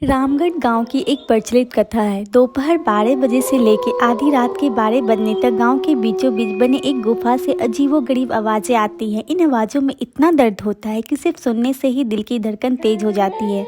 रामगढ़ गांव की एक प्रचलित कथा है। दोपहर 12 बजे से लेकर आधी रात के 12 बजने तक गांव के बीचों बीच बने एक गुफा से अजीबोगरीब आवाजें आती हैं। इन आवाजों में इतना दर्द होता है कि सिर्फ सुनने से ही दिल की धड़कन तेज हो जाती है।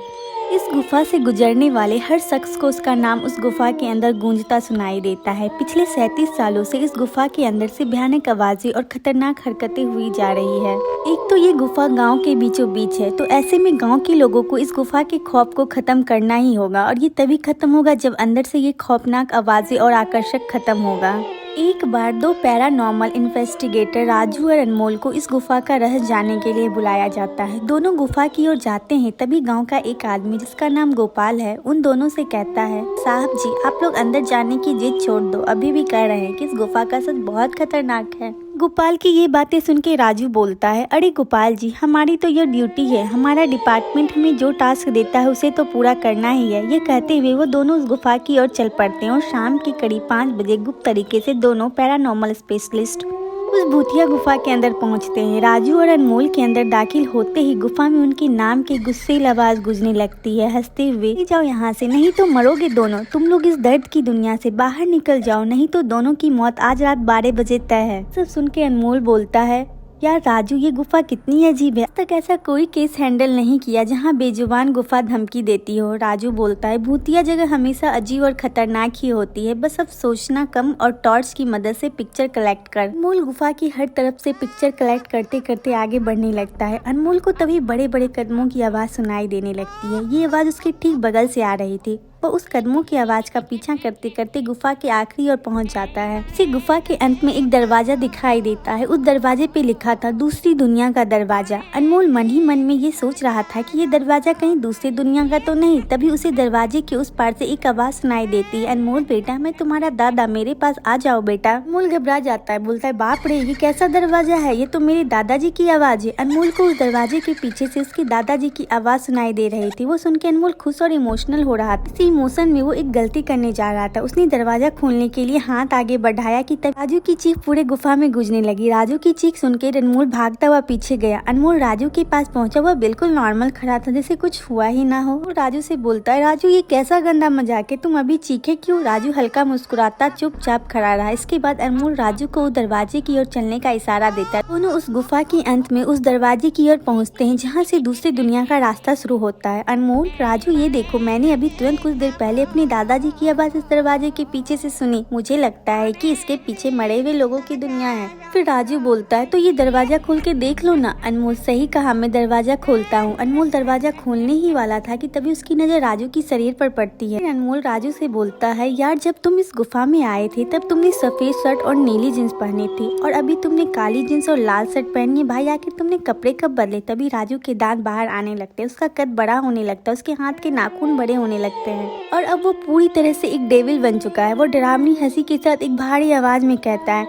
इस गुफा से गुजरने वाले हर शख्स को उसका नाम उस गुफा के अंदर गूंजता सुनाई देता है। पिछले 37 सालों से इस गुफा के अंदर से भयानक आवाजें और खतरनाक हरकतें हुई जा रही है। एक तो ये गुफा गांव के बीचों बीच है, तो ऐसे में गांव के लोगों को इस गुफा के खौफ को खत्म करना ही होगा, और ये तभी खत्म होगा जब अंदर से ये खौफनाक आवाजें और आकर्षक खत्म होगा। एक बार दो पैरानॉर्मल इन्वेस्टिगेटर राजू और अनमोल को इस गुफा का रहस्य जानने के लिए बुलाया जाता है। दोनों गुफा की ओर जाते हैं, तभी गांव का एक आदमी जिसका नाम गोपाल है उन दोनों से कहता है, साहब जी आप लोग अंदर जाने की जिद छोड़ दो, अभी भी कह रहे हैं कि इस गुफा का सच बहुत खतरनाक है। गोपाल की ये बातें सुन के राजू बोलता है, अरे गोपाल जी हमारी तो ये ड्यूटी है, हमारा डिपार्टमेंट हमें जो टास्क देता है उसे तो पूरा करना ही है। ये कहते हुए वो दोनों उस गुफा की ओर चल पड़ते हैं और शाम के करीब 5 बजे गुप्त तरीके से दोनों पैरानॉर्मल स्पेशलिस्ट उस भूतिया गुफा के अंदर पहुंचते हैं। राजू और अनमोल के अंदर दाखिल होते ही गुफा में उनके नाम की गुस्सेल आवाज गूंजने लगती है, हंसते हुए, जाओ यहाँ से नहीं तो मरोगे दोनों, तुम लोग इस दर्द की दुनिया से बाहर निकल जाओ, नहीं तो दोनों की मौत आज रात 12 बजे तय है। सब सुन के अनमोल बोलता है, यार राजू ये गुफा कितनी अजीब है, अब तक ऐसा कोई केस हैंडल नहीं किया जहाँ बेजुबान गुफा धमकी देती हो। राजू बोलता है, भूतिया जगह हमेशा अजीब और खतरनाक ही होती है, बस अब सोचना कम और टॉर्च की मदद से पिक्चर कलेक्ट कर। अनमोल गुफा की हर तरफ से पिक्चर कलेक्ट करते करते आगे बढ़ने लगता है। अनमोल को तभी बड़े बड़े कदमों की आवाज सुनाई देने लगती है। ये आवाज उसके ठीक बगल से आ रही थी। वो उस कदमों की आवाज का पीछा करते करते गुफा के आखिरी ओर पहुंच जाता है। इसी गुफा के अंत में एक दरवाजा दिखाई देता है। उस दरवाजे पे लिखा था दूसरी दुनिया का दरवाजा। अनमोल मन ही मन में ये सोच रहा था कि ये दरवाजा कहीं दूसरी दुनिया का तो नहीं। तभी उसे दरवाजे के उस पार से एक आवाज सुनाई देती है, अनमोल बेटा मैं तुम्हारा दादा, मेरे पास आ जाओ बेटा। अनमोल घबरा जाता है, बोलता है, बाप रे ये कैसा दरवाजा है, ये तो मेरे दादाजी की आवाज है। अनमोल को उस दरवाजे के पीछे से उसके दादाजी की आवाज सुनाई दे रही थी। वो सुन के अनमोल खुश और इमोशनल हो रहा था। इमोशन में वो एक गलती करने जा रहा था। उसने दरवाजा खोलने के लिए हाथ आगे बढ़ाया कि तब राजू की चीख पूरे गुफा में गूंजने लगी। राजू की चीख सुनकर अनमोल भागता हुआ पीछे गया। अनमोल राजू के पास पहुंचा, वह बिल्कुल नॉर्मल खड़ा था, जैसे कुछ हुआ ही ना हो। वो राजू से बोलता है, राजू ये कैसा गंदा मजाक है, तुम अभी चीखे क्यों। राजू हल्का मुस्कुराता चुपचाप खड़ा रहा। इसके बाद अनमोल राजू को उस दरवाजे की ओर चलने का इशारा देता है। दोनों उस गुफा के अंत में उस दरवाजे की ओर पहुँचते हैं जहाँ से दूसरी दुनिया का रास्ता शुरू होता है। अनमोल राजू ये देखो, मैंने अभी तुरंत कुछ देर पहले अपने दादाजी की आवाज इस दरवाजे के पीछे से सुनी, मुझे लगता है कि इसके पीछे मरे हुए लोगों की दुनिया है। फिर राजू बोलता है, तो ये दरवाजा खोल के देख लो ना। अनमोल सही कहा, मैं दरवाजा खोलता हूँ। अनमोल दरवाजा खोलने ही वाला था कि तभी उसकी नजर राजू की शरीर पर पड़ती है। अनमोल राजू से बोलता है, यार जब तुम इस गुफा में आए थे तब तुमने सफेद शर्ट और नीली जींस पहनी थी, और अभी तुमने काली जींस और लाल शर्ट पहनी है। भाई आखिर तुमने कपड़े कब बदले। तभी राजू के दांत बाहर आने लगते हैं, उसका कद बड़ा होने लगता है, उसके हाथ के नाखून बड़े होने लगते हैं, और अब वो पूरी तरह से एक डेविल बन चुका है। वो डरावनी हंसी के साथ एक भारी आवाज में कहता है,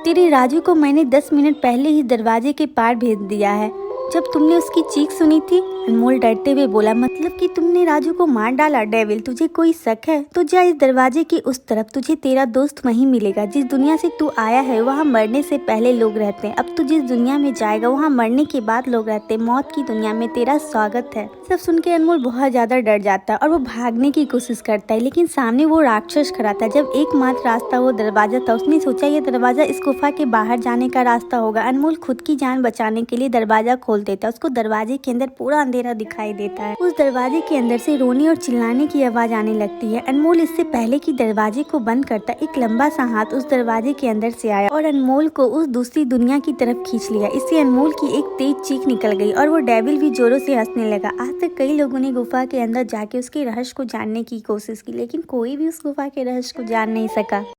तेरे राजू को मैंने 10 मिनट पहले ही दरवाजे के पार भेज दिया है जब तुमने उसकी चीख सुनी थी। अनमोल डरते हुए बोला, मतलब कि तुमने राजू को मार डाला। डेविल तुझे कोई शक है तो जा इस दरवाजे की उस तरफ, तुझे तेरा दोस्त वहीं मिलेगा। जिस दुनिया से तू आया है वहाँ मरने से पहले लोग रहते हैं, अब तू जिस दुनिया में जाएगा वहाँ मरने के बाद लोग रहते हैं। मौत की दुनिया में तेरा स्वागत है। सब सुन के अनमोल बहुत ज्यादा डर जाता है और वो भागने की कोशिश करता है, लेकिन सामने वो राक्षस खड़ा था। जब एकमात्र रास्ता वो दरवाजा था, उसने सोचा ये दरवाजा इस गुफा के बाहर जाने का रास्ता होगा। अनमोल खुद की जान बचाने के लिए दरवाजा खोल देता है। उसको दरवाजे के अंदर पूरा अंधेरा दिखाई देता है। उस दरवाजे के अंदर से रोने और चिल्लाने की आवाज आने लगती है। अनमोल इससे पहले कि दरवाजे को बंद करता, एक लंबा सा हाथ उस दरवाजे के अंदर से आया और अनमोल को उस दूसरी दुनिया की तरफ खींच लिया। इससे अनमोल की एक तेज चीख निकल गई और वो डेविल भी जोरों से हंसने लगा। आज तक कई लोगों ने गुफा के अंदर जाके उसके रहस्य को जानने की कोशिश की, लेकिन कोई भी उस गुफा के रहस्य को जान नहीं सका।